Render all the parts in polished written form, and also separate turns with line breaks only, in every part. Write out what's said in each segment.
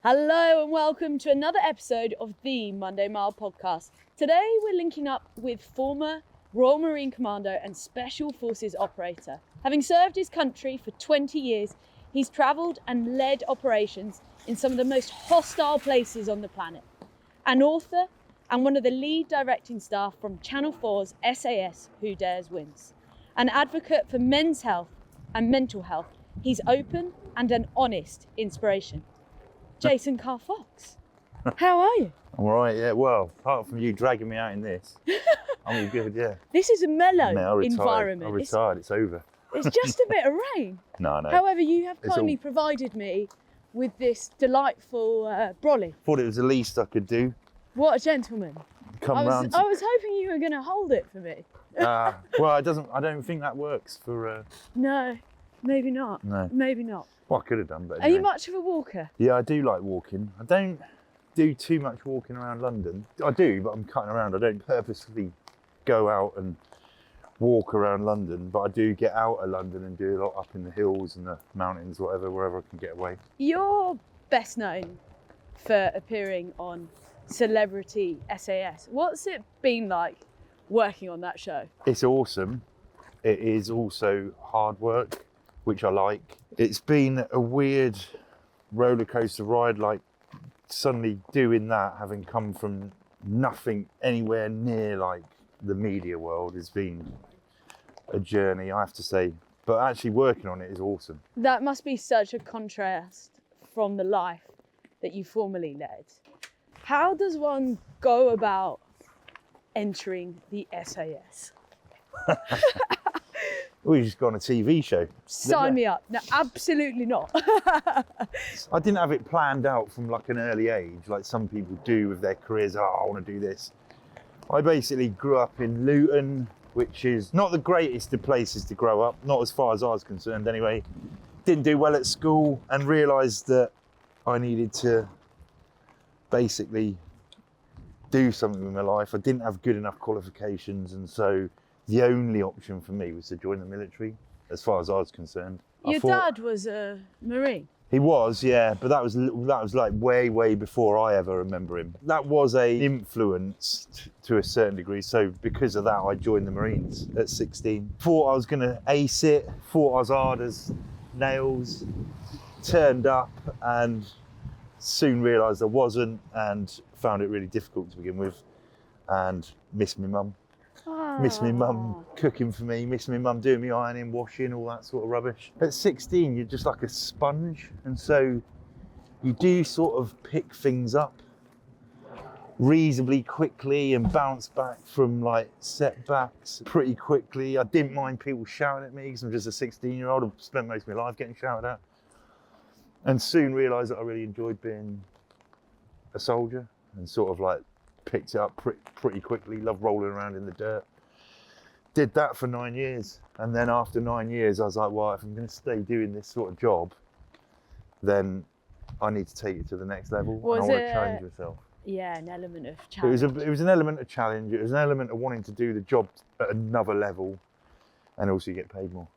Hello and welcome to another episode of the Monday Mile podcast. Today we're linking up with former Royal Marine Commando and Special Forces operator. Having served his country for 20 years, he's travelled and led operations in some of the most hostile places on the planet. An author and one of the lead directing staff from Channel 4's SAS Who Dares Wins. An advocate for men's health and mental health, he's open and an honest inspiration. Jason Carr-Fox, how are you?
I'm all right, yeah. Well, apart from you dragging me out in this, I'm all good, yeah.
This is a mellow
Mate, I retired.
environment.
I retired, it's over.
It's just a bit of rain.
No.
However, you have kindly provided me with this delightful brolly.
Thought it was the least I could do.
What a gentleman.
Come round.
I was hoping you were going to hold it for me.
Well, I don't think that works for...
No, maybe not.
No.
Maybe not.
Well, I could have done, but
Are
anyway.
you much of a walker?
Yeah, I do like walking. I don't do too much walking around London. I do, but I'm cutting around. I don't purposely go out and walk around London, but I do get out of London and do a lot up in the hills and the mountains, wherever I can get away.
You're best known for appearing on Celebrity SAS. What's it been like working on that show?
It's awesome. It is also hard work, which I like. It's been a weird roller coaster ride, like suddenly doing that, having come from nothing anywhere near like the media world, has been a journey, I have to say. But actually working on it is awesome.
That must be such a contrast from the life that you formerly led. How does one go about entering the SAS?
We just got on a TV show.
Sign me up. No, absolutely not.
I didn't have it planned out from like an early age, like some people do with their careers. Oh, I want to do this. I basically grew up in Luton, which is not the greatest of places to grow up, not as far as I was concerned anyway. Didn't do well at school and realised that I needed to basically do something with my life. I didn't have good enough qualifications, and so the only option for me was to join the military, as far as I was concerned.
Your dad was a Marine?
He was, yeah, but that was like way before I ever remember him. That was an influence to a certain degree, so because of that I joined the Marines at 16. Thought I was going to ace it, thought I was hard as nails, turned up and soon realised I wasn't and found it really difficult to begin with and missed my mum. Miss my mum cooking for me, miss my mum doing me ironing, washing, all that sort of rubbish. At 16, you're just like a sponge, and so you do sort of pick things up reasonably quickly and bounce back from like setbacks pretty quickly. I didn't mind people shouting at me because I'm just a 16-year-old. I've spent most of my life getting shouted at, and soon realised that I really enjoyed being a soldier and sort of like picked it up pretty quickly. Loved rolling around in the dirt. Did that for 9 years, and then after 9 years I was like, well, if I'm going to stay doing this sort of job, then I need to take it to the next level. And I want to challenge myself.
Yeah, an element of challenge.
It was an element of challenge. It was an element of wanting to do the job at another level, and also you get paid more.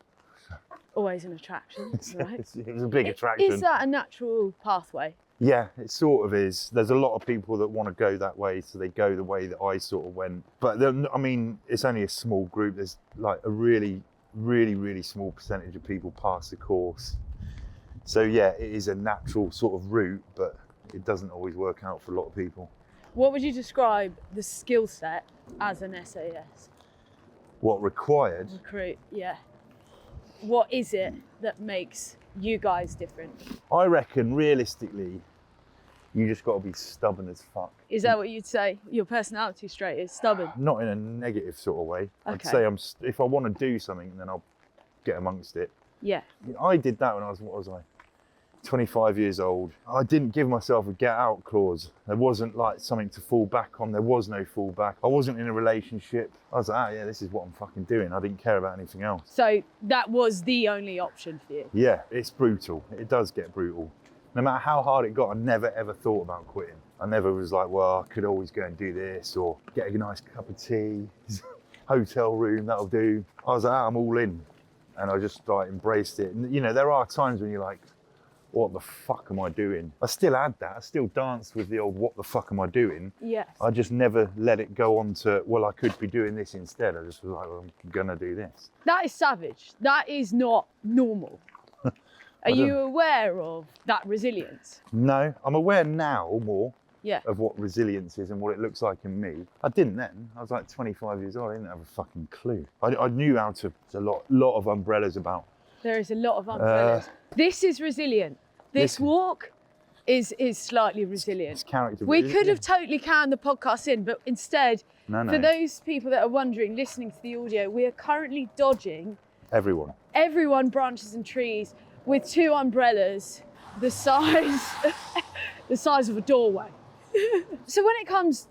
Always an attraction, right?
It was a big attraction.
Is that a natural pathway?
Yeah, it sort of is. There's a lot of people that want to go that way, so they go the way that I sort of went. But I mean, it's only a small group. There's like a really small percentage of people pass the course. So yeah, it is a natural sort of route, but it doesn't always work out for a lot of people.
What would you describe the skill set as an SAS?
What required?
Recruit, yeah. What is it that makes you guys different?
I reckon realistically, you just got to be stubborn as fuck.
Is that what you'd say? Your personality trait is stubborn?
Not in a negative sort of way.
Okay.
I'd say if I want to do something, then I'll get amongst it.
Yeah.
I did that when I was, 25 years old. I didn't give myself a get out clause. There wasn't like something to fall back on. There was no fallback. I wasn't in a relationship. I was like, yeah, this is what I'm fucking doing. I didn't care about anything else.
So that was the only option for you?
Yeah, it's brutal. It does get brutal. No matter how hard it got, I never ever thought about quitting. I never was like, well, I could always go and do this or get a nice cup of tea, hotel room, that'll do. I was like, I'm all in. And I just like embraced it. And you know, there are times when you're like, what the fuck am I doing? I still had that. I still danced with the old what the fuck am I doing?
Yes.
I just never let it go on to, well, I could be doing this instead. I just was like, well, I'm gonna do this.
That is savage. That is not normal. Are you aware of that resilience?
No, I'm aware now more
Yeah.
of what resilience is and what it looks like in me. I didn't then. I was like 25 years old. I didn't have a fucking clue. I knew how to, there's a lot of umbrellas about.
There is a lot of umbrellas. This is resilient. This walk is slightly resilient.
It's character.
We could have totally canned the podcast in, but instead, for those people that are wondering, listening to the audio, we are currently dodging everyone, branches and trees, with 2 umbrellas the size of a doorway. So when it comes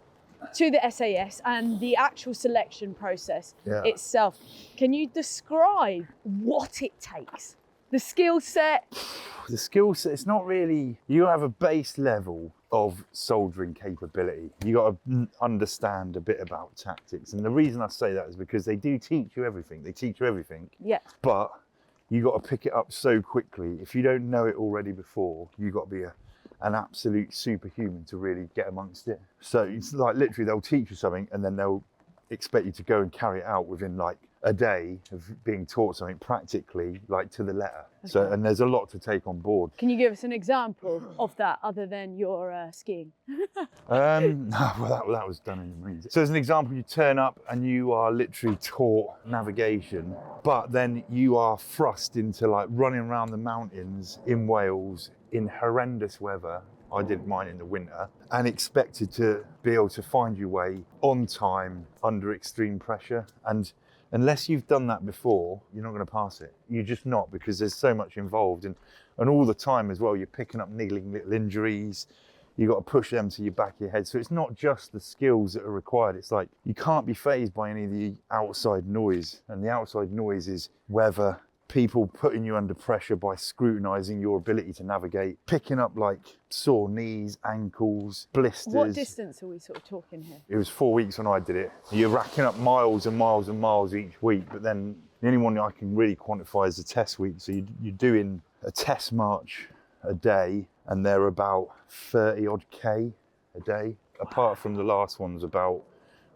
to the SAS and the actual selection process itself, can you describe what it takes? The skill set?
The skill set, it's not really, you have a base level of soldiering capability. You got to understand a bit about tactics. And the reason I say that is because they do teach you everything. They teach you everything.
Yeah.
But you got to pick it up so quickly. If you don't know it already before, you got to be an absolute superhuman to really get amongst it. So it's like literally they'll teach you something and then they'll expect you to go and carry it out within like a day of being taught something practically, like to the letter. Okay. So, and there's a lot to take on board.
Can you give us an example of that other than your skiing?
No, well, that was done in the Marines. So as an example, you turn up and you are literally taught navigation, but then you are thrust into like running around the mountains in Wales in horrendous weather. I did mine in the winter, and expected to be able to find your way on time under extreme pressure. And unless you've done that before, you're not going to pass it. You're just not, because there's so much involved. And all the time as well, you're picking up niggling little injuries. You've got to push them to your back of your head. So it's not just the skills that are required. It's like you can't be fazed by any of the outside noise. And the outside noise is weather, people putting you under pressure by scrutinising your ability to navigate, picking up like sore knees, ankles, blisters.
What distance are we sort of talking here?
It was 4 weeks when I did it. You're racking up miles and miles and miles each week, but then the only one I can really quantify is the test week. So you're doing a test march a day, and they're about 30 odd K a day. Apart from the last one's about,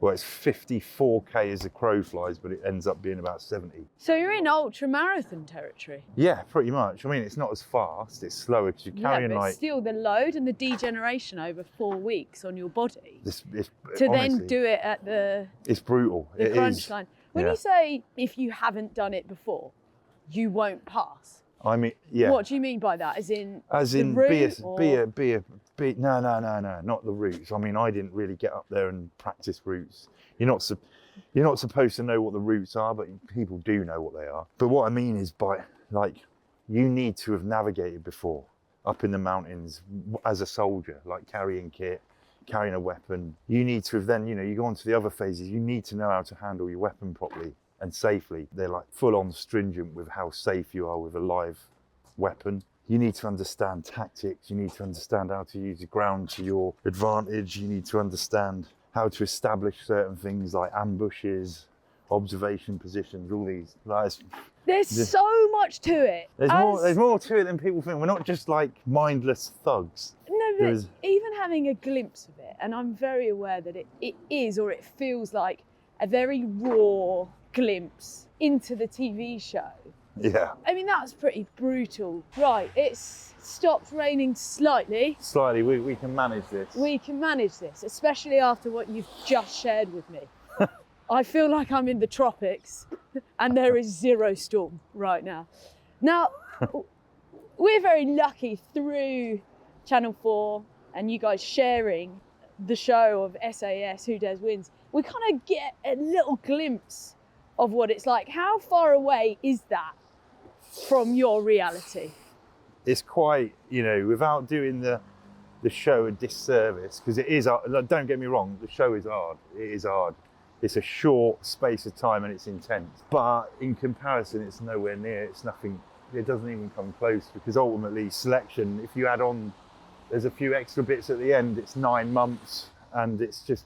well, it's 54K as the crow flies, but it ends up being about 70.
So you're in ultra marathon territory?
Yeah, pretty much. I mean, it's not as fast, it's slower because you're carrying
but
like...
still the load and the degeneration over 4 weeks on your body.
It's
to
honestly,
then do it at the...
It's brutal.
The crunch line. When you say, if you haven't done it before, you won't pass.
I mean, yeah.
What do you mean by that? As in
no, not the routes. I mean, I didn't really get up there and practice routes. You're not supposed to know what the routes are, but people do know what they are. But what I mean is by, like, you need to have navigated before up in the mountains as a soldier, like carrying kit, carrying a weapon. You need to have then, you go on to the other phases. You need to know how to handle your weapon properly and safely. They're like full on stringent with how safe you are with a live weapon. You need to understand tactics. You need to understand how to use the ground to your advantage. You need to understand how to establish certain things like ambushes, observation positions, all these.
There's so much to it.
There's more to it than people think. We're not just like mindless thugs.
No, but even having a glimpse of it, and I'm very aware that it is, or it feels like a very raw glimpse into the TV show.
Yeah.
I mean, that's pretty brutal. Right, it's stopped raining slightly.
Slightly, we can manage this.
We can manage this, especially after what you've just shared with me. I feel like I'm in the tropics and there is zero storm right now. Now, we're very lucky through Channel 4 and you guys sharing the show of SAS, Who Dares Wins. We kind of get a little glimpse of what it's like. How far away is that from your reality?
It's quite, without doing the show a disservice, because it is, don't get me wrong, the show is hard. It is hard. It's a short space of time and it's intense. But in comparison, it's nowhere near, it's nothing, it doesn't even come close, because ultimately selection, if you add on, there's a few extra bits at the end, it's 9 months and it's just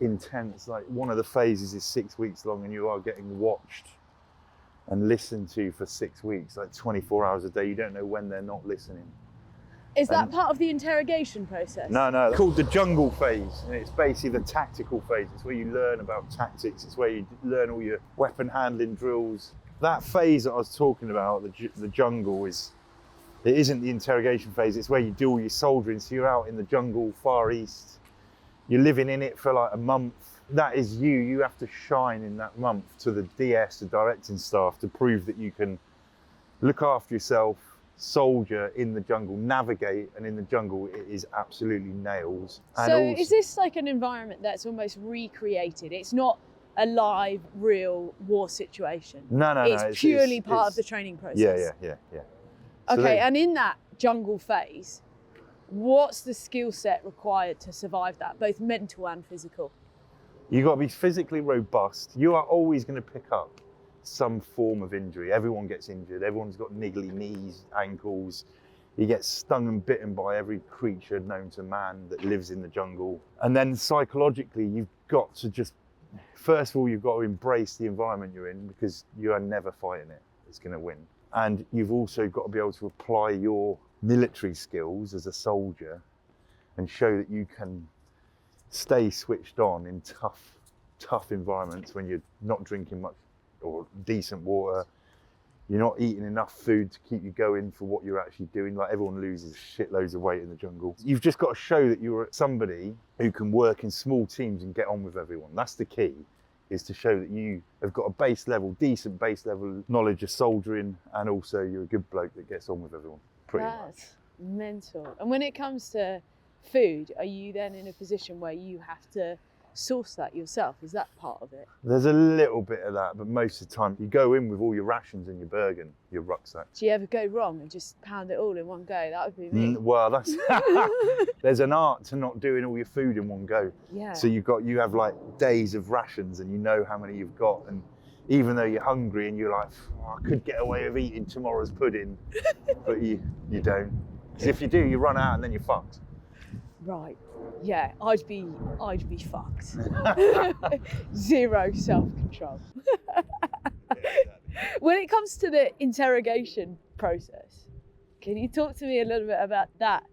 intense. Like one of the phases is 6 weeks long and you are getting watched and listened to for 6 weeks, like 24 hours a day. You don't know when they're not listening.
Is that part of the interrogation process?
No, it's called the jungle phase, and it's basically the tactical phase. It's where you learn about tactics. It's where you learn all your weapon handling drills. That phase that I was talking about, the jungle, it isn't the interrogation phase. It's where you do all your soldiering. So you're out in the jungle, Far East. You're living in it for like a month. That is you. You have to shine in that month to the DS, the directing staff, to prove that you can look after yourself, soldier in the jungle, navigate, and in the jungle it is absolutely nails.
So is this like an environment that's almost recreated? It's not a live, real war situation?
No.
It's purely part of the training process?
Yeah.
Okay, and in that jungle phase, what's the skill set required to survive that, both mental and physical?
You've got to be physically robust. You are always going to pick up some form of injury. Everyone gets injured. Everyone's got niggly knees, ankles. You get stung and bitten by every creature known to man that lives in the jungle. And then psychologically, you've got to just, first of all, you've got to embrace the environment you're in, because you are never fighting it. It's going to win. And you've also got to be able to apply your military skills as a soldier and show that you can stay switched on in tough environments when you're not drinking much or decent water, you're not eating enough food to keep you going for what you're actually doing. Like, everyone loses shitloads of weight in the jungle. You've just got to show that you're somebody who can work in small teams and get on with everyone. That's the key, is to show that you have got a decent base level knowledge of soldiering, and also you're a good bloke that gets on with everyone, pretty much.
That's mental. And when it comes to food, are you then in a position where you have to source that yourself? Is that part of it?
There's a little bit of that, but most of the time you go in with all your rations and your Bergen, your rucksack.
Do you ever go wrong and just pound it all in one go? That would be me.
Well, that's there's an art to not doing all your food in one go.
Yeah.
So you have like days of rations, and you know how many you've got, and even though you're hungry and you're like, I could get away with eating tomorrow's pudding, but you don't. Because if you do, you run out and then you're fucked.
Right. Yeah, I'd be fucked. Zero self-control. When it comes to the interrogation process, can you talk to me a little bit about that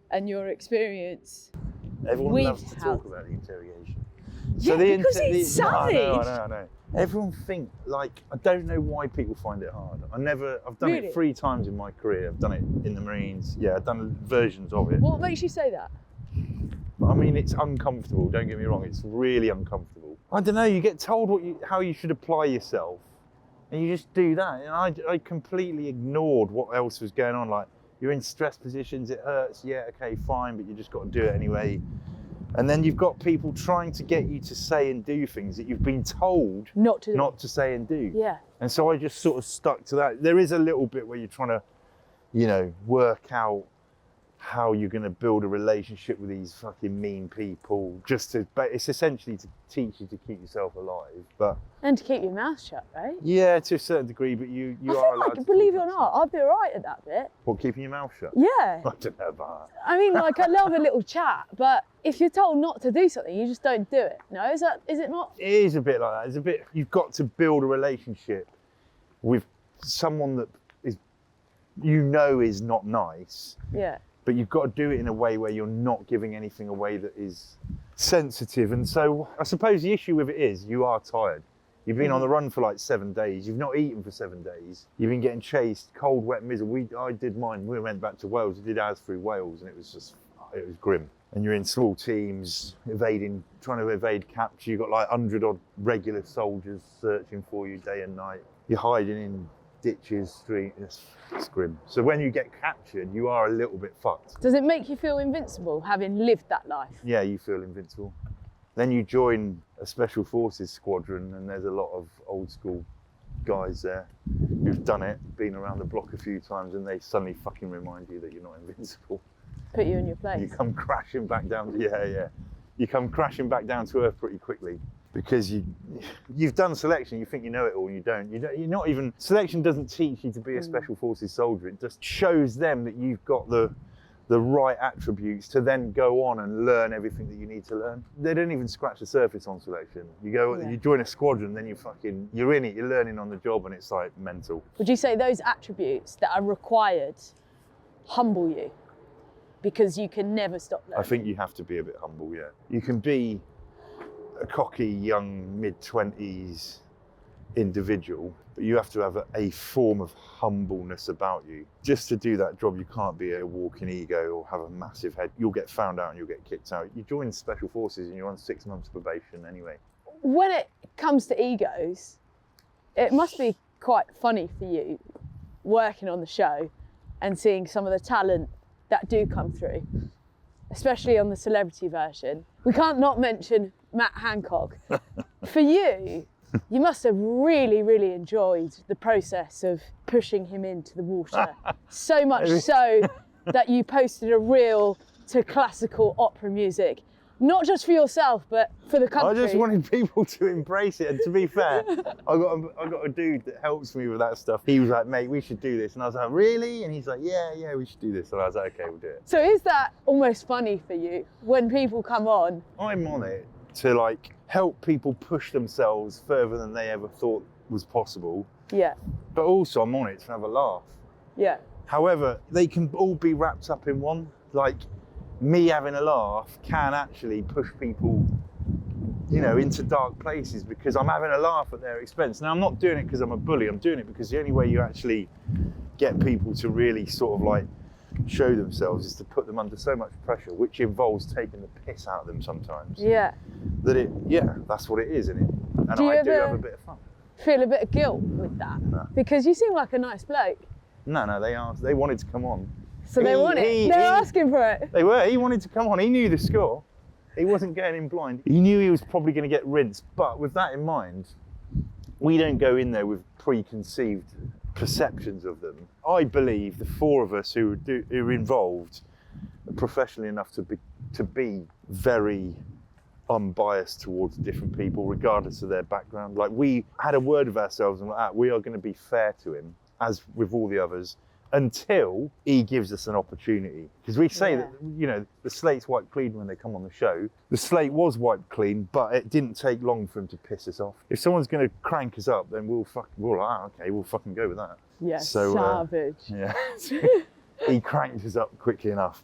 and your experience?
Everyone loves to talk about the interrogation.
Yeah, because it's savage.
I know. Everyone I don't know why people find it hard. I've done it 3 times in my career. I've done it in the Marines. Yeah, I've done versions of it.
What makes you say that?
I mean, it's uncomfortable, don't get me wrong, it's really uncomfortable. I don't know, you get told how you should apply yourself, and you just do that. And I completely ignored what else was going on. Like, you're in stress positions, it hurts, yeah, okay, fine, but you just got to do it anyway. And then you've got people trying to get you to say and do things that you've been told not to say and do.
Yeah.
And so I just sort of stuck to that. There is a little bit where you're trying to, work out how you're going to build a relationship with these fucking mean people, but it's essentially to teach you to keep yourself alive,
and to keep your mouth shut, right?
Yeah, to a certain degree, but you are allowed to.
Believe it or not, I'd be alright at that bit.
What, keeping your mouth shut?
Yeah.
I don't know about that.
I mean, I love a little chat, but if you're told not to do something, you just don't do it. No, is it not?
It is a bit like that. You've got to build a relationship with someone that is not nice.
Yeah.
But you've got to do it in a way where you're not giving anything away that is sensitive. And so I suppose the issue with it is you are tired. You've been on the run for like 7 days. You've not eaten for 7 days. You've been getting chased, cold, wet, miserable. I did mine. We went back to Wales. We did ours through Wales, and it was grim. And you're in small teams, trying to evade capture. You've got like 100 odd regular soldiers searching for you day and night. You're hiding in ditches, streets, it's grim. So when you get captured, you are a little bit fucked.
Does it make you feel invincible, having lived that life?
Yeah, you feel invincible. Then you join a special forces squadron, and there's a lot of old school guys there who've done it, been around the block a few times, and they suddenly fucking remind you that you're not invincible.
Put you in your place.
You come crashing back down, you come crashing back down to earth pretty quickly. Because you've done selection, you think you know it all, and you don't. You're not even. Selection doesn't teach you to be a special forces soldier. It just shows them that you've got the the right attributes to then go on and learn everything that you need to learn. They don't even scratch the surface on selection. You join a squadron, then you're in it, you're learning on the job, and it's like mental.
Would you say those attributes that are required humble you? Because you can never stop learning.
I think you have to be a bit humble, yeah. You can be a cocky, young, mid-20s individual, but you have to have a form of humbleness about you. Just to do that job, you can't be a walking ego or have a massive head. You'll get found out and you'll get kicked out. You join Special Forces and you're on 6 months probation anyway.
When it comes to egos, it must be quite funny for you working on the show and seeing some of the talent that do come through, especially on the celebrity version. We can't not mention Matt Hancock. For you, you must have really, really enjoyed the process of pushing him into the water. So much so that you posted a reel to classical opera music, not just for yourself, but for the country.
I just wanted people to embrace it. And to be fair, I got a dude that helps me with that stuff. He was like, mate, we should do this. And I was like, really? And he's like, yeah, we should do this. And I was like, okay, we'll do it.
So is that almost funny for you when people come on?
I'm on it to like help people push themselves further than they ever thought was possible.
Yeah.
But also I'm on it to have a laugh.
Yeah.
However, they can all be wrapped up in one. Like, me having a laugh can actually push people, into dark places because I'm having a laugh at their expense. Now, I'm not doing it because I'm a bully. I'm doing it because the only way you actually get people to really sort of like show themselves is to put them under so much pressure, which involves taking the piss out of them sometimes.
Yeah.
That's what it is, isn't it? And
do
I do have a bit of fun.
Feel a bit of guilt with that?
No.
Because you seem like a nice bloke.
No, they wanted to come on.
So they wanted it. They were asking for it.
They were. He wanted to come on. He knew the score. He wasn't getting in blind. He knew he was probably going to get rinsed. But with that in mind, we don't go in there with preconceived perceptions of them. I believe the four of us who are involved are professionally enough to be very unbiased towards different people, regardless of their background. Like, we had a word of ourselves and we are going to be fair to him, as with all the others, until he gives us an opportunity. Because we say that, the slate's wiped clean when they come on the show. The slate was wiped clean, but it didn't take long for him to piss us off. If someone's going to crank us up, then we'll fucking go with that.
Yeah,
so,
savage.
He cranked us up quickly enough.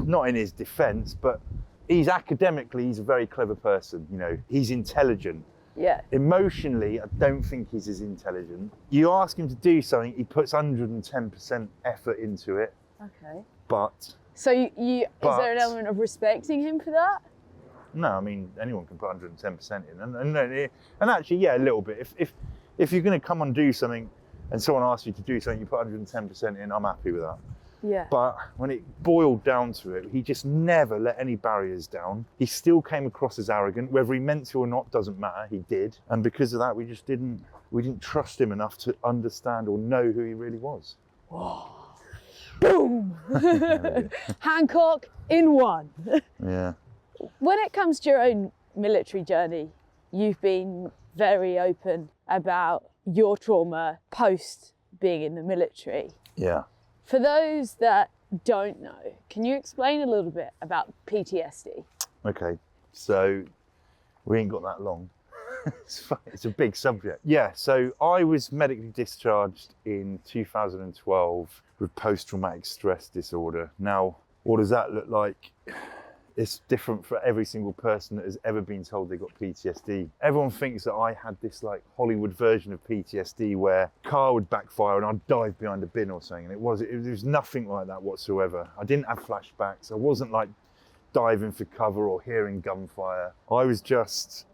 Not in his defence, but he's a very clever person. He's intelligent.
Yeah.
Emotionally, I don't think he's as intelligent. You ask him to do something, he puts 110% effort into it.
Okay.
But...
So is there an element of respecting him for that?
No, I mean, anyone can put 110% in. And actually, yeah, a little bit. If you're going to come and do something and someone asks you to do something, you put 110% in, I'm happy with that.
Yeah.
But when it boiled down to it, he just never let any barriers down. He still came across as arrogant. Whether he meant to or not doesn't matter, he did. And because of that, we didn't trust him enough to understand or know who he really was.
Whoa. Boom! Hancock in one.
Yeah.
When it comes to your own military journey, you've been very open about your trauma post being in the military.
Yeah.
For those that don't know, can you explain a little bit about PTSD?
Okay, so we ain't got that long. It's a big subject. Yeah, so I was medically discharged in 2012 with post-traumatic stress disorder. Now, what does that look like? It's different for every single person that has ever been told they got PTSD. Everyone thinks that I had this like Hollywood version of PTSD where a car would backfire and I'd dive behind a bin or something. And it was nothing like that whatsoever. I didn't have flashbacks. I wasn't like diving for cover or hearing gunfire. I was just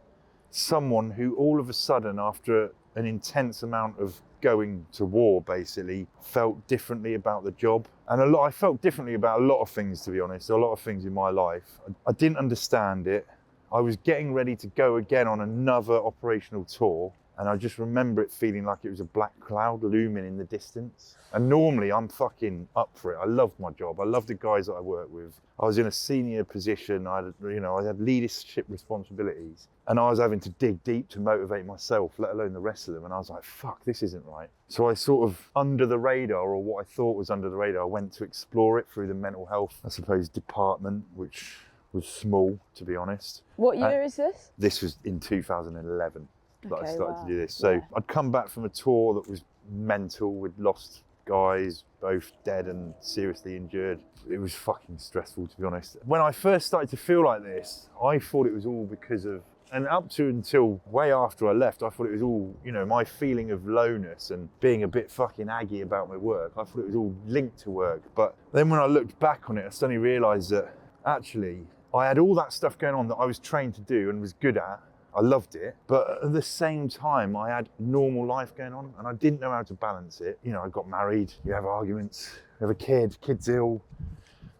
someone who all of a sudden, after an intense amount of going to war, basically, felt differently about the job. And I felt differently about a lot of things, to be honest, a lot of things in my life. I didn't understand it. I was getting ready to go again on another operational tour. And I just remember it feeling like it was a black cloud looming in the distance. And normally I'm fucking up for it. I love my job. I love the guys that I work with. I was in a senior position. I had leadership responsibilities, and I was having to dig deep to motivate myself, let alone the rest of them. And I was like, fuck, this isn't right. So I sort of, under the radar, or what I thought was under the radar, I went to explore it through the mental health, I suppose, department, which was small, to be honest.
What year is this?
This was in 2011. That I started to do this. So
yeah.
I'd come back from a tour that was mental. We'd lost guys, both dead and seriously injured. It was fucking stressful, to be honest. When I first started to feel like this, I thought it was all because of, and up to until way after I left, I thought it was all, my feeling of lowness and being a bit fucking aggy about my work. I thought it was all linked to work. But then when I looked back on it, I suddenly realised that actually I had all that stuff going on that I was trained to do and was good at. I loved it, but at the same time, I had normal life going on and I didn't know how to balance it. I got married, you have arguments, you have a kid's ill,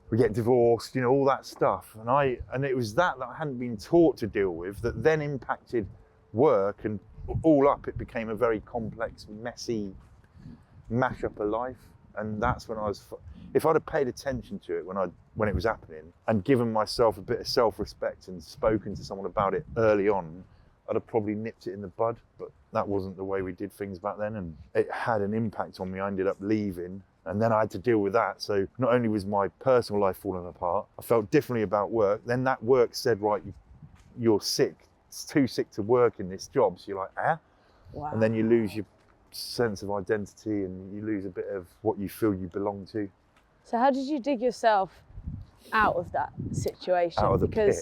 we get divorced, all that stuff. And it was that I hadn't been taught to deal with that then impacted work, and all up, it became a very complex, messy mash-up of life. And that's when if I'd have paid attention to it when it was happening and given myself a bit of self-respect and spoken to someone about it early on, I'd have probably nipped it in the bud. But that wasn't the way we did things back then, and it had an impact on me. I ended up leaving, and then I had to deal with that. So not only was my personal life falling apart, I felt differently about work. Then that work said, right, you're sick. It's too sick to work in this job. So you're like,
Wow.
And then you lose your sense of identity and you lose a bit of what you feel you belong to.
So how did you dig yourself out of that situation?
Out of the pit.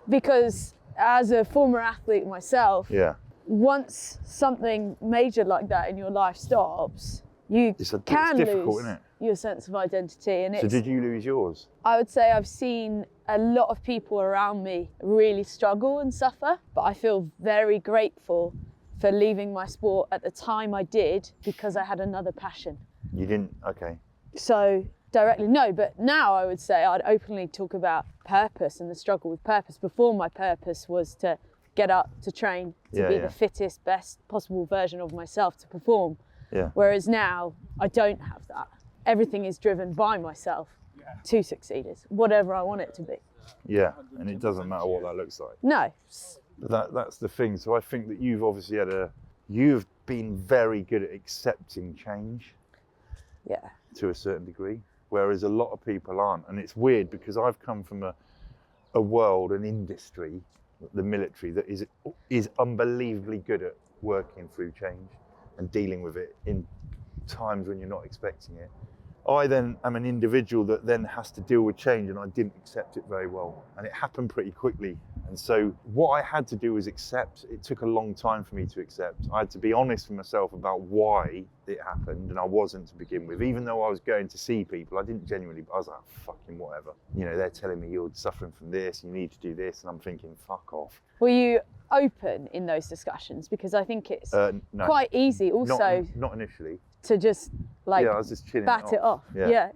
Because as a former athlete myself,
Yeah.
once something major like that in your life stops, you can
difficult,
lose
isn't it?
your sense of identity. And
So did you lose yours?
I would say I've seen a lot of people around me really struggle and suffer, but I feel very grateful for leaving my sport at the time I did, because I had another passion.
You didn't? Okay.
So directly, no, but now I would say I'd openly talk about purpose and the struggle with purpose. Before, my purpose was to get up, to train, to be the fittest, best possible version of myself to perform.
Yeah.
Whereas now I don't have that. Everything is driven by myself to succeed, is whatever I want it to be.
Yeah, and it doesn't matter what that looks like.
No.
But that's the thing. So I think that you've obviously you've been very good at accepting change.
Yeah.
To a certain degree, whereas a lot of people aren't. And it's weird because I've come from a world, an industry, the military, that is unbelievably good at working through change and dealing with it in times when you're not expecting it. I then am an individual that then has to deal with change, and I didn't accept it very well. And it happened pretty quickly. And so what I had to do was accept. It took a long time for me to accept. I had to be honest with myself about why it happened, and I wasn't to begin with. Even though I was going to see people, I didn't genuinely, I was like, fucking whatever. They're telling me you're suffering from this, you need to do this, and I'm thinking, fuck off.
Were you open in those discussions? Because I think it's
no.
quite easy also
not initially.
To just
I was just chilling
bat it off.
Yeah.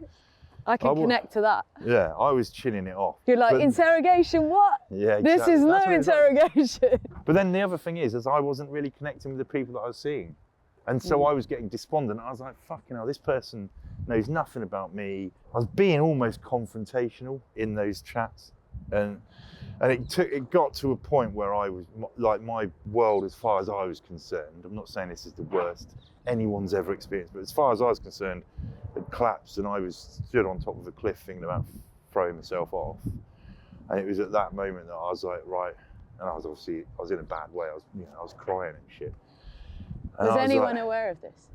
I can connect to that.
Yeah, I was chilling it off.
You're like, interrogation, what?
Yeah, exactly.
This is no interrogation.
But then the other thing is I wasn't really connecting with the people that I was seeing. And so I was getting despondent. I was like, fucking hell, this person knows nothing about me. I was being almost confrontational in those chats. And it got to a point where I was like, my world, as far as I was concerned, I'm not saying this is the worst anyone's ever experienced, but as far as I was concerned, it collapsed, and I was stood on top of a cliff thinking about throwing myself off. And it was at that moment that I was like, right, and I was in a bad way. I was crying and shit. And
was anyone aware of this?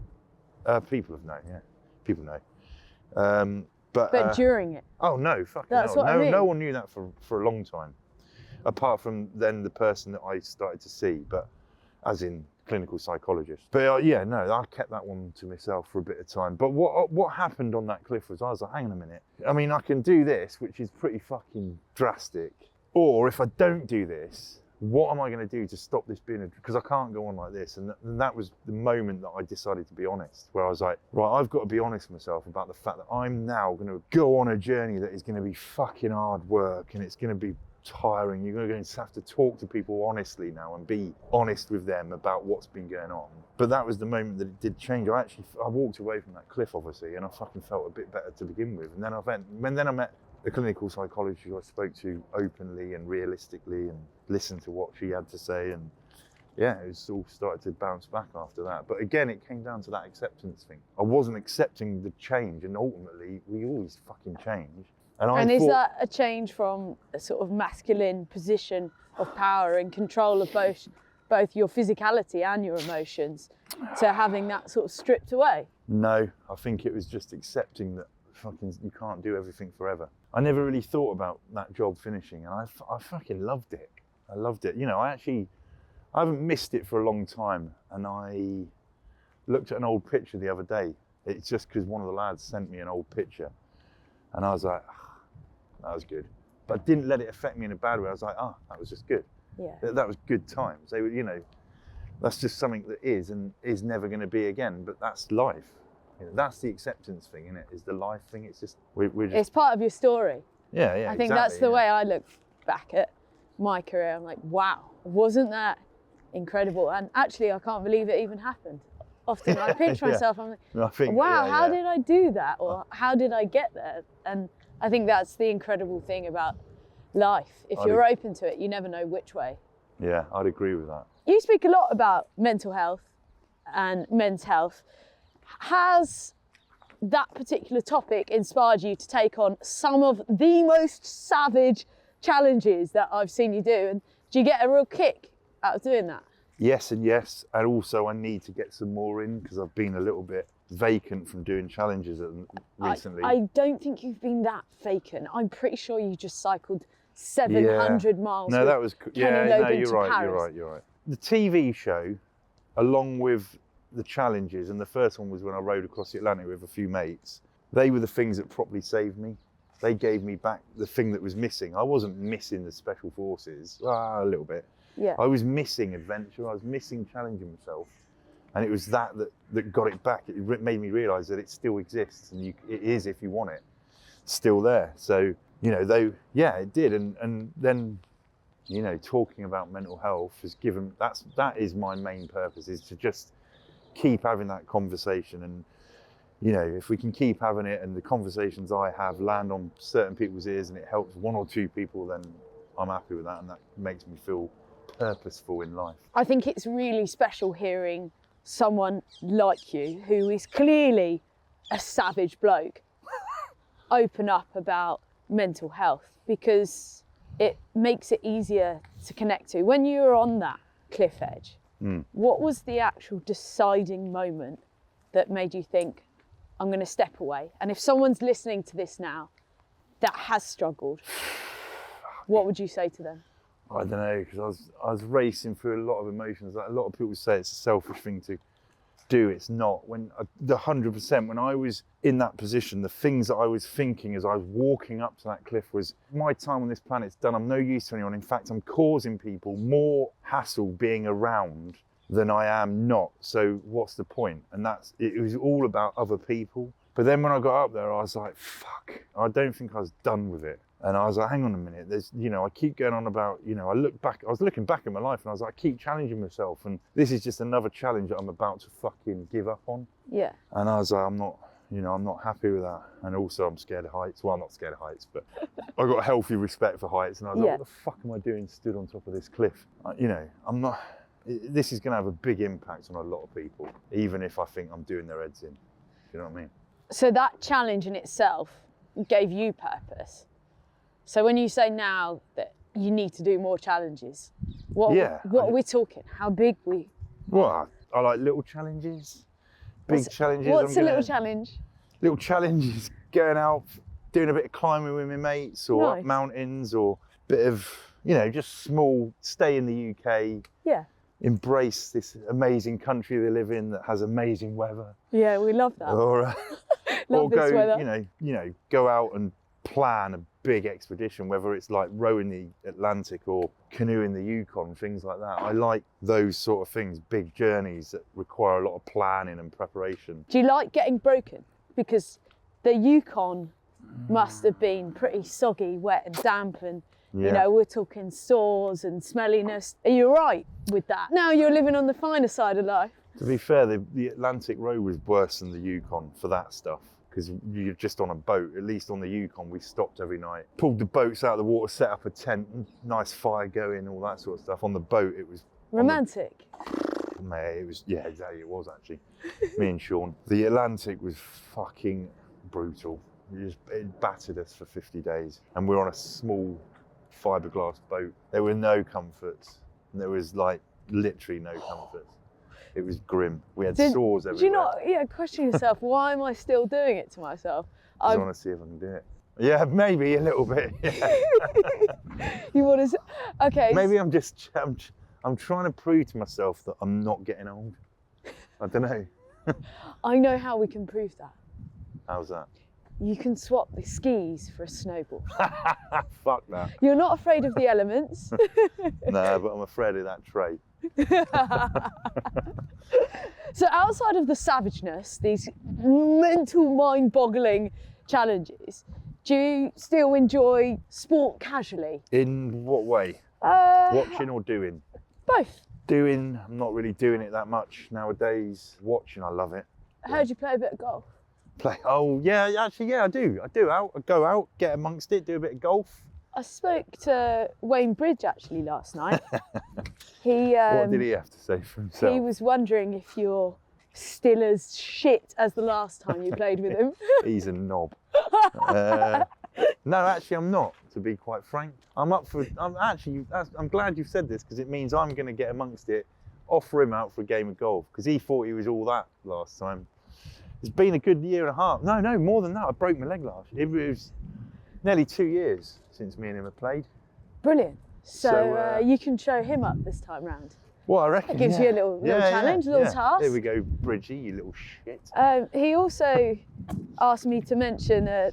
People have known, yeah. People know. But
during it?
Oh no, fucking
That's
hell.
what I mean.
No one knew that for a long time. Apart from then the person that I started to see, but as in clinical psychologist. But I kept that one to myself for a bit of time. But what happened on that cliff was I was like, hang on a minute. I mean, I can do this, which is pretty fucking drastic. Or if I don't do this, what am I going to do to stop this being because I can't go on like this. And that was the moment that I decided to be honest, where I was like, right, I've got to be honest with myself about the fact that I'm now going to go on a journey that is going to be fucking hard work, and it's going to be tiring. You're going to have to talk to people honestly now and be honest with them about what's been going on. But that was the moment that it did change. I walked away from that cliff, obviously, and I fucking felt a bit better to begin with. And then I met the clinical psychologist I spoke to openly and realistically and listened to what she had to say. And yeah, it was all started to bounce back after that. But again, it came down to that acceptance thing. I wasn't accepting the change, and ultimately, we always fucking change.
And is that a change from a sort of masculine position of power and control of both your physicality and your emotions to having that sort of stripped away? No,
I think it was just accepting that fucking you can't do everything forever. I never really thought about that job finishing, and I fucking loved it. I loved it. You know, I haven't missed it for a long time, and I looked at an old picture the other day. It's just because one of the lads sent me an old picture, and I was like, that was good. But I didn't let it affect me in a bad way. I was like, that was just good.
Yeah.
That was good times. They were, you know, that's just something that is and is never going to be again. But that's life. You know, that's the acceptance thing, isn't it? Is the life thing. It's just we're just. It's
part of your story.
Yeah.
I think that's the way I look back at my career. I'm like, wow, wasn't that incredible? And actually, I can't believe it even happened. Often I pinch myself. I'm like, wow, how did I do that? Or how did I get there? And I think that's the incredible thing about life. If you're open to it, you never know which way.
Yeah, I'd agree with that.
You speak a lot about mental health and men's health. Has that particular topic inspired you to take on some of the most savage challenges that I've seen you do? And do you get a real kick out of doing that?
Yes and yes. And also I need to get some more in because I've been a little bit vacant from doing challenges recently.
I don't think you've been that vacant. I'm pretty sure you just cycled 700 miles.
No, that was
Kenny Logan
you're right. The TV show, along with the challenges, and the first one was when I rode across the Atlantic with a few mates. They were the things that properly saved me. They gave me back the thing that was missing. I wasn't missing the special forces, a little bit.
Yeah.
I was missing adventure. I was missing challenging myself. And it was that got it back. It made me realise that it still exists, and it is, if you want it, still there. So, you know, it did. And then, you know, talking about mental health has given, that is my main purpose, is to just keep having that conversation. And, you know, if we can keep having it and the conversations I have land on certain people's ears and it helps one or two people, then I'm happy with that. And that makes me feel purposeful in life.
I think it's really special hearing someone like you, who is clearly a savage bloke, open up about mental health, because it makes it easier to connect to. When you were on that cliff edge, what was the actual deciding moment that made you think, I'm going to step away? And if someone's listening to this now that has struggled, what would you say to them?
I don't know, because I was racing through a lot of emotions. Like a lot of people say it's a selfish thing to do. It's not. When 100%, when I was in that position, the things that I was thinking as I was walking up to that cliff was, my time on this planet's done. I'm no use to anyone. In fact, I'm causing people more hassle being around than I am not. So what's the point? And it was all about other people. But then when I got up there, I was like, fuck, I don't think I was done with it. And I was like, hang on a minute, I keep going on about, I was looking back at my life and I was like, I keep challenging myself, and this is just another challenge that I'm about to fucking give up on.
Yeah.
And I was like, I'm not happy with that. And also I'm scared of heights. Well, I'm not scared of heights, but I got a healthy respect for heights. And I was like, what the fuck am I doing stood on top of this cliff? I'm not, this is gonna have a big impact on a lot of people, even if I think I'm doing their heads in. You know what I mean?
So that challenge in itself gave you purpose. So when you say now that you need to do more challenges, what are we talking? How big we?
Well, I like little challenges, big challenges.
What's a little challenge?
Little challenges, going out, doing a bit of climbing with my mates, or up mountains, or a bit of, just small, stay in the UK.
Yeah.
Embrace this amazing country they live in that has amazing weather.
Yeah, we love that.
Or
this weather.
Go out and plan a big expedition, whether it's like rowing the Atlantic or canoeing the Yukon, things like that. I like those sort of things, big journeys that require a lot of planning and preparation.
Do you like getting broken? Because the Yukon must have been pretty soggy, wet and damp, and You know, we're talking sores and smelliness. Are you all right with that? Now you're living on the finer side of life.
To be fair, the Atlantic Road was worse than the Yukon for that stuff, because you're just on a boat. At least on the Yukon, we stopped every night, pulled the boats out of the water, set up a tent, nice fire going, all that sort of stuff. On the boat, it was
romantic.
Mate, it was, yeah, exactly, it was actually. Me and Sean. The Atlantic was fucking brutal. It battered us for 50 days. And we're on a small fiberglass boat. There were no comforts. There was like literally no comforts. It was grim. We had sores everywhere.
Do you not question yourself, why am I still doing it to myself?
I want to see if I can do it. Yeah, maybe a little bit. Yeah.
You want to, okay.
Maybe I'm trying to prove to myself that I'm not getting old. I don't know.
I know how we can prove that.
How's that?
You can swap the skis for a snowboard.
Fuck that.
You're not afraid of the elements.
No, but I'm afraid of that tray.
So outside of the savageness, these mental mind-boggling challenges, do you still enjoy sport casually?
In what way? Watching or doing?
Both.
Doing, I'm not really doing it that much nowadays. Watching, I love it.
Heard you play a bit of golf.
Oh yeah, actually, yeah, I do. I go out, get amongst it, do a bit of golf.
I spoke to Wayne Bridge actually last night.
What did he have to say for himself?
He was wondering if you're still as shit as the last time you played with him.
He's a knob. No, actually, I'm not. To be quite frank, I'm glad you've said this, because it means I'm going to get amongst it, offer him out for a game of golf, because he thought he was all that last time. It's been a good year and a half. No, more than that. I broke my leg last year. It was nearly 2 years since me and him have played.
Brilliant. So you can show him up this time round.
Well, I reckon.
It gives you a little challenge, a little task.
Here we go, Bridgie, you little shit.
He also asked me to mention a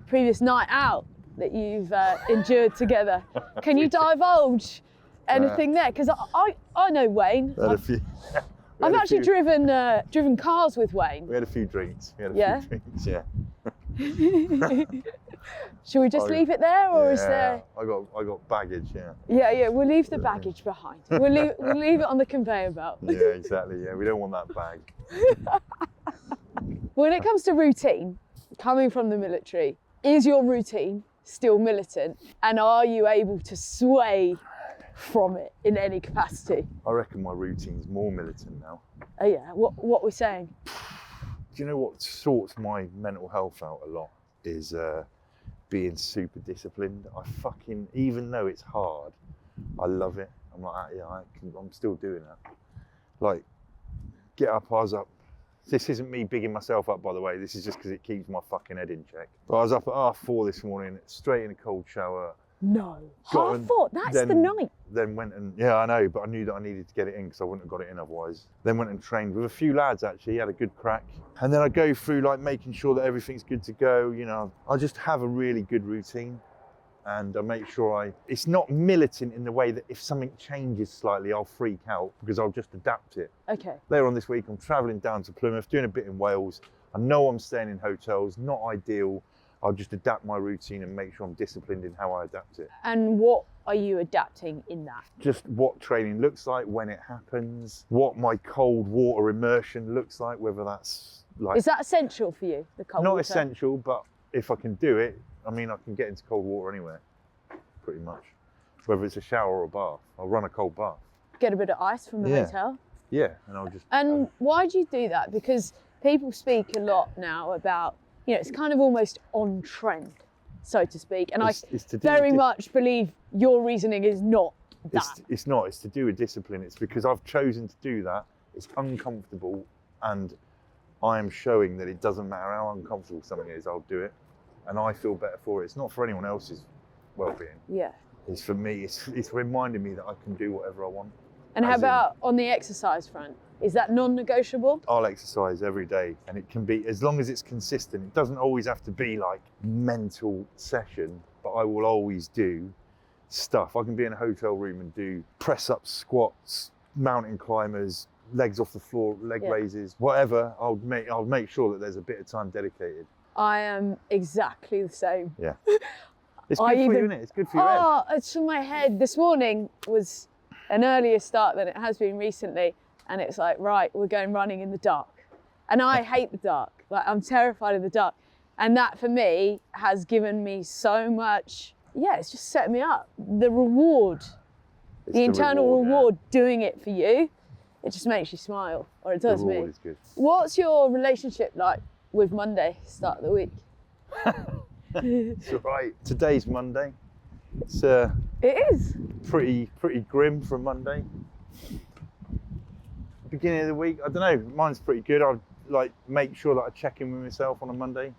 previous night out that you've endured together. Can you divulge anything there? Because I know Wayne. I've actually driven cars with Wayne.
We had a few drinks. Yeah.
Should we just leave it there, or is there?
I got baggage. Yeah.
Yeah. We'll leave the baggage behind. We'll leave it on the conveyor belt.
Yeah, exactly. Yeah, we don't want that bag.
When it comes to routine, coming from the military, is your routine still militant, and are you able to sway from it in any capacity?
I reckon my routine's more militant now.
Oh yeah. What we're saying?
Do you know what sorts my mental health out a lot is being super disciplined. Even though it's hard, I love it. I'm like, I'm still doing that. Like, get up, I was up. This isn't me bigging myself up, by the way. This is just because it keeps my fucking head in check. But I was up at 4:30 this morning, straight in a cold shower.
No, 4:30, that's the night.
Then went and, yeah, I know, but I knew that I needed to get it in because I wouldn't have got it in otherwise. Then went and trained with a few lads, actually, had a good crack. And then I go through like making sure that everything's good to go, you know. I just have a really good routine, and I make sure it's not militant in the way that if something changes slightly, I'll freak out, because I'll just adapt it.
Okay.
Later on this week, I'm traveling down to Plymouth, doing a bit in Wales. I know I'm staying in hotels, not ideal. I'll just adapt my routine and make sure I'm disciplined in how I adapt it.
And what are you adapting in that?
Just what training looks like, when it happens, what my cold water immersion looks like, whether that's like...
Is that essential for you, the cold water?
Not essential, but if I can do it, I mean, I can get into cold water anywhere, pretty much. Whether it's a shower or a bath, I'll run a cold bath. Get
a bit of ice from the hotel?
Yeah, and I'll just...
And why do you do that? Because people speak a lot now about, you know, it's kind of almost on trend, so to speak. And I very much believe your reasoning is not that.
It's not, it's to do with discipline. It's because I've chosen to do that. It's uncomfortable, and I am showing that it doesn't matter how uncomfortable something is, I'll do it. And I feel better for it. It's not for anyone else's well-being.
Yeah.
It's for me, it's reminding me that I can do whatever I want.
And how about on the exercise front? Is that non-negotiable?
I'll exercise every day, and it can be, as long as it's consistent. It doesn't always have to be like mental session, but I will always do stuff. I can be in a hotel room and do press-ups, squats, mountain climbers, legs off the floor, leg raises, whatever. I'll make sure that there's a bit of time dedicated.
I am exactly the same.
Yeah. It's good for you, isn't it? It's good for your head.
Oh, it's for my head. This morning was an earlier start than it has been recently. And it's like, right, we're going running in the dark. And I hate the dark. Like, I'm terrified of the dark. And that, for me, has given me so much, it's just set me up. The reward, the internal reward doing it for you, it just makes you smile, or it does me.
The reward is good.
What's your relationship like with Monday, start of the week?
It's all right. Today's Monday. It's
It is.
pretty grim for a Monday. Beginning of the week, I don't know, mine's pretty good. I like make sure that I check in with myself on a Monday,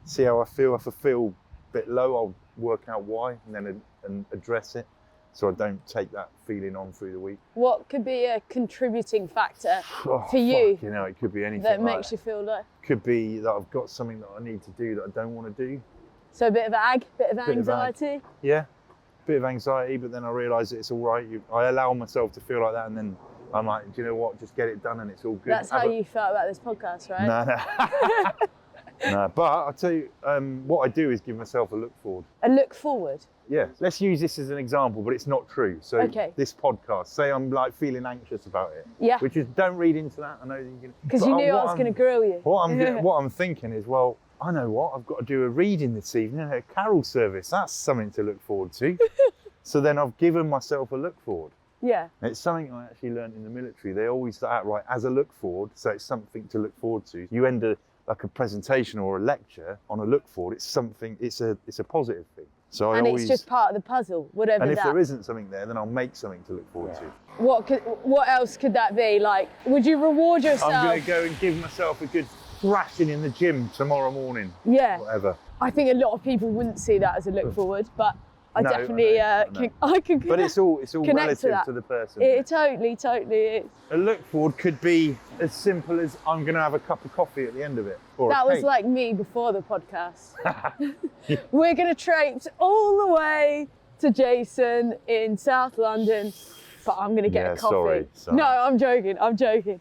see how I feel. If I feel a bit low, I'll work out why and then address it, so I don't take that feeling on through the week.
What could be a contributing factor for you?
You know, it could be anything
that makes you feel low.
Could be that I've got something that I need to do that I don't want to do.
So a bit of bit of anxiety.
Yeah, bit of anxiety, but then I realise that it's all right. I allow myself to feel like that, and then I'm like, do you know what? Just get it done and it's all good.
That's how you felt about this podcast, right?
No. No, but I'll tell you, what I do is give myself a look forward.
A look forward?
Yeah. Let's use this as an example, but it's not true. So this podcast, say I'm like feeling anxious about it.
Yeah.
Which is, don't read into that. I know that you can.
Because you knew I was going to grill you.
What I'm thinking is, well, I know what, I've got to do a reading this evening, a carol service. That's something to look forward to. So then I've given myself a look forward.
Yeah.
It's something I actually learned in the military. They always start right as a look forward, so it's something to look forward to. You end like a presentation or a lecture on a look forward. It's something. It's a positive thing. So
it's just part of the puzzle, whatever.
And if there isn't something there, then I'll make something to look forward to.
What else could that be? Like, would you reward yourself?
I'm going to go and give myself a good thrashing in the gym tomorrow morning.
Yeah.
Whatever.
I think a lot of people wouldn't see that as a look forward, but. I definitely I can.
But it's all relative to the person.
It totally is.
A look forward could be as simple as I'm going to have a cup of coffee at the end of it. Or
that was like me before the podcast. We're going to traipse all the way to Jason in South London, but I'm going to get a coffee.
Sorry.
No, I'm joking.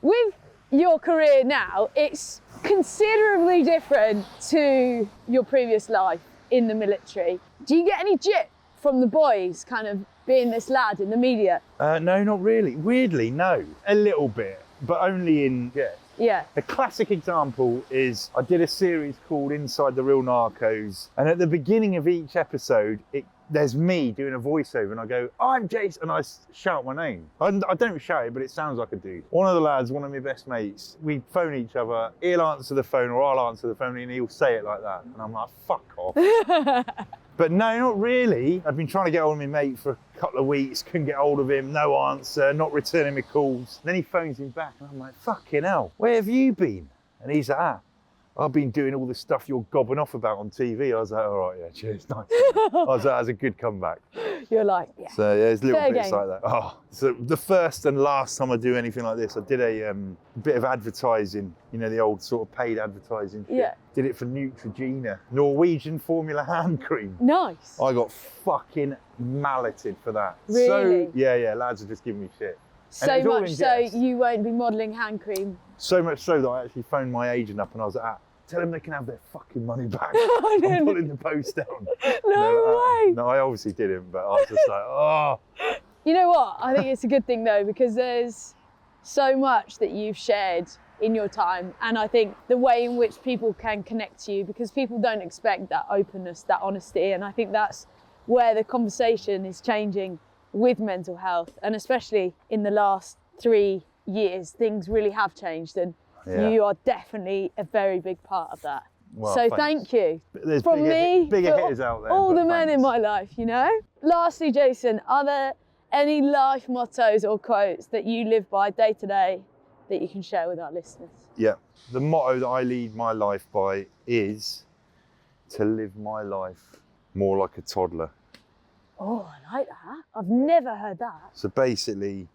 With your career now, it's considerably different to your previous life in the military. Do you get any jip from the boys kind of being this lad in the media?
No, not really. Weirdly, no. A little bit, but only in
Yeah.
A classic example is I did a series called Inside the Real Narcos, and at the beginning of each episode, there's me doing a voiceover, and I go, I'm Jason, and I shout my name. I don't shout it, but it sounds like I do. One of the lads, one of my best mates, we phone each other, he'll answer the phone or I'll answer the phone and he'll say it like that. And I'm like, fuck off. But no, not really. I'd been trying to get hold of my mate for a couple of weeks, couldn't get hold of him, no answer, not returning my calls. Then he phones me back and I'm like, fucking hell, where have you been? And he's like, I've been doing all the stuff you're gobbing off about on TV. I was like, all right, yeah, cheers, nice. I was like, that was a good comeback.
You're like, yeah.
So yeah, there's little bits
game.
like that. Oh, so the first and last time I do anything like this, I did a bit of advertising, you know, the old sort of paid advertising shit.
Yeah.
Did it for Neutrogena, Norwegian formula hand cream.
Nice.
I got fucking malleted for that.
Really?
So, yeah, lads are just giving me shit.
So much so you won't be modelling hand cream.
So much so that I actually phoned my agent up and I was like, tell them they can have their fucking money back. I'm pulling the post down.
No way.
No, I obviously didn't, but I was just like, oh.
You know what? I think it's a good thing though, because there's so much that you've shared in your time. And I think the way in which people can connect to you, because people don't expect that openness, that honesty. And I think that's where the conversation is changing with mental health. And especially in the last 3 years, things really have changed. And you are definitely a very big part of that.
Well,
so thank you.
There's
from
bigger hitters out there.
All the men in my life, you know? Lastly, Jason, are there any life mottos or quotes that you live by day to day that you can share with our listeners?
Yeah. The motto that I lead my life by is to live my life more like a toddler.
Oh, I like that. I've never heard that.
So basically,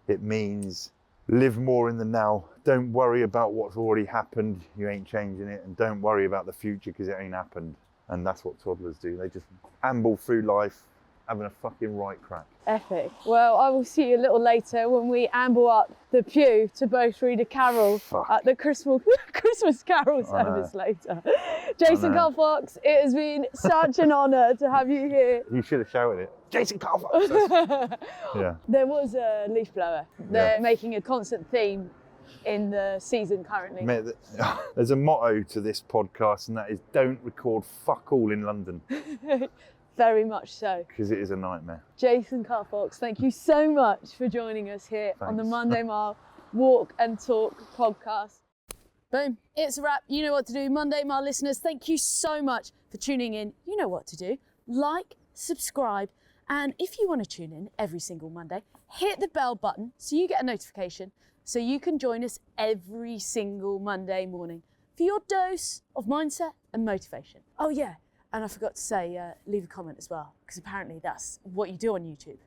it means live more in the now. Don't worry about what's already happened. You ain't changing it. And don't worry about the future because it ain't happened. And that's what toddlers do. They just amble through life, having a fucking right crack.
Epic. Well, I will see you a little later when we amble up the pew to both read a carol at the Christmas carol service later. Jason Carl Fox, it has been such an honour to have you here.
You should have shouted it. Jason Carl Fox. Yeah.
There was a leaf blower. They're making a constant theme in the season currently.
Mate, there's a motto to this podcast, and that is don't record fuck all in London.
Very much so.
Because it is a nightmare.
Jason Carl Fox, thank you so much for joining us here on the Monday Mile Walk and Talk podcast. Boom, it's a wrap. You know what to do. Monday Mile listeners, thank you so much for tuning in. You know what to do. Like, subscribe, and if you want to tune in every single Monday, hit the bell button so you get a notification so you can join us every single Monday morning for your dose of mindset and motivation. Oh yeah, and I forgot to say, leave a comment as well, because apparently that's what you do on YouTube.